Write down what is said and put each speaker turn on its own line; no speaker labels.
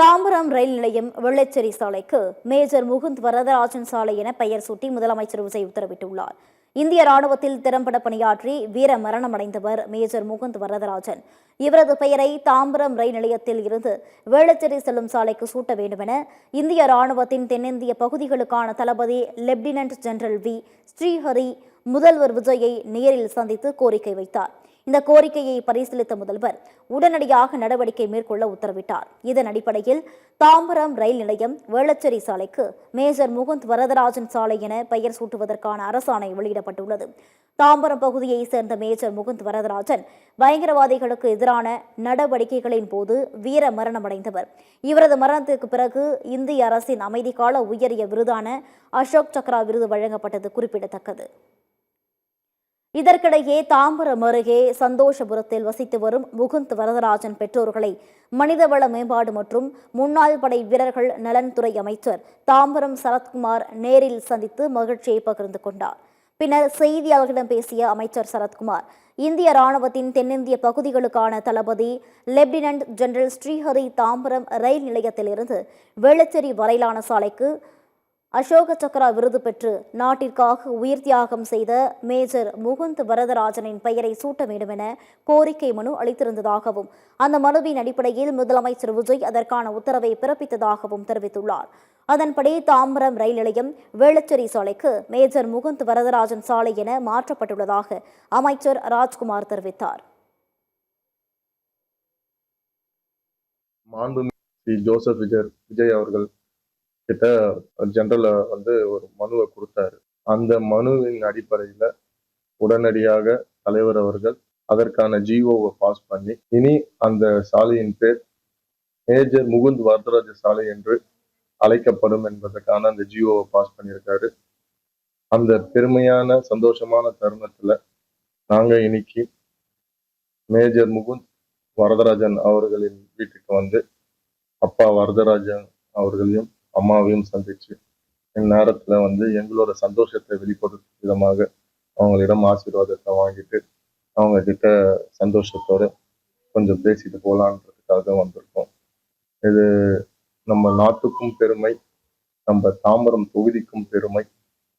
தாம்பரம் ரயில் நிலையம் வெள்ளச்சேரி சாலைக்கு மேஜர் முகுந்த் வரதராஜன் சாலை என பெயர் சூட்டி முதலமைச்சர் விஜய் உத்தரவிட்டுள்ளார். இந்திய ராணுவத்தில் திறம்பட பணியாற்றி வீர மரணமடைந்தவர் மேஜர் முகுந்த் வரதராஜன். இவரது பெயரை தாம்பரம் ரயில் நிலையத்தில் இருந்து வேளச்சேரி செல்லும் சாலைக்கு சூட்ட வேண்டுமென இந்திய ராணுவத்தின் தென்னிந்திய பகுதிகளுக்கான தளபதி லெப்டினன்ட் ஜெனரல் வி ஸ்ரீஹரி முதல்வர் விஜயை நேரில் சந்தித்து கோரிக்கை வைத்தார். இந்த கோரிக்கையை பரிசீலித்த முதல்வர் உடனடியாக நடவடிக்கை மேற்கொள்ள உத்தரவிட்டார். இதன் அடிப்படையில் தாம்பரம் ரயில் நிலையம் வேளச்சேரி சாலைக்கு மேஜர் முகுந்த் வரதராஜன் சாலை என பெயர் சூட்டுவதற்கான அரசாணை வெளியிடப்பட்டுள்ளது. தாம்பரம் பகுதியைச் சேர்ந்த மேஜர் முகுந்த் வரதராஜன் பயங்கரவாதிகளுக்கு எதிரான நடவடிக்கைகளின் போது வீர மரணமடைந்தவர். இவரது மரணத்திற்கு பிறகு இந்திய அரசின் அமைதிக்கால உயரிய விருதான அசோக் சக்ரா விருது வழங்கப்பட்டது குறிப்பிடத்தக்கது. இதற்கிடையே தாம்பரம் அருகே சந்தோஷபுரத்தில் வசித்து வரும் முகுந்த் வரதராஜன் பெற்றோர்களை மனிதவள மேம்பாடு மற்றும் முன்னாள் படை வீரர்கள் நலன்துறை அமைச்சர் தாம்பரம் சரத்குமார் நேரில் சந்தித்து மகிழ்ச்சியை பகிர்ந்து கொண்டார். பின்னர் செய்தியாளர்களிடம் பேசிய அமைச்சர் சரத்குமார், இந்திய ராணுவத்தின் தென்னிந்திய பகுதிகளுக்கான தளபதி லெப்டினன்ட் ஜெனரல் ஸ்ரீஹரி தாம்பரம் ரயில் நிலையத்திலிருந்து வேளச்சேரி வரையிலான சாலைக்கு அசோக சக்ரா விருது பெற்று நாட்டிற்காக உயிர் தியாகம் செய்த மேஜர் முகுந்த் வரதராஜனின் பெயரை சூட்ட வேண்டும் என கோரிக்கை மனு அளித்திருந்ததாகவும் அந்த மனுவின் அடிப்படையில் முதலமைச்சர் விஜய் அதற்கான உத்தரவை பிறப்பித்ததாகவும் தெரிவித்துள்ளார். அதன்படி தாம்பரம் ரயில் நிலையம் வேளச்சேரி சாலைக்கு மேஜர் முகுந்த் வரதராஜன் சாலை என மாற்றப்பட்டுள்ளதாக அமைச்சர் ராஜ்குமார் தெரிவித்தார்.
ஜோசப் விஜய் அவர்கள் கிட்ட ஜெனரல் ஒரு மனுவை கொடுத்தாரு. அந்த மனுவின் அடிப்படையில உடனடியாக தலைவர் அவர்கள் அதற்கான ஜிஓவை பாஸ் பண்ணி இனி அந்த சாலையின் பேர் மேஜர் முகுந்த் வரதராஜ சாலை என்று அழைக்கப்படும் என்பதற்கான அந்த ஜிஓவை பாஸ் பண்ணியிருக்காரு. அந்த பெருமையான சந்தோஷமான தருணத்துல நாங்க இன்னைக்கு மேஜர் முகுந்த் வரதராஜன் அவர்களின் வீட்டுக்கு அப்பா வரதராஜன் அவர்களையும் அம்மாவையும் சந்திச்சு இந்நேரத்துல எங்களோட சந்தோஷத்தை வெளிப்படுத்தும் விதமாக அவங்களிடம் ஆசீர்வாதத்தை வாங்கிட்டு அவங்க கிட்ட சந்தோஷத்தோட கொஞ்சம் பேசிட்டு போலான்றதுக்காக வந்திருக்கோம். இது நம்ம நாட்டுக்கும் பெருமை, நம்ம தாம்பரம் தொகுதிக்கும் பெருமை.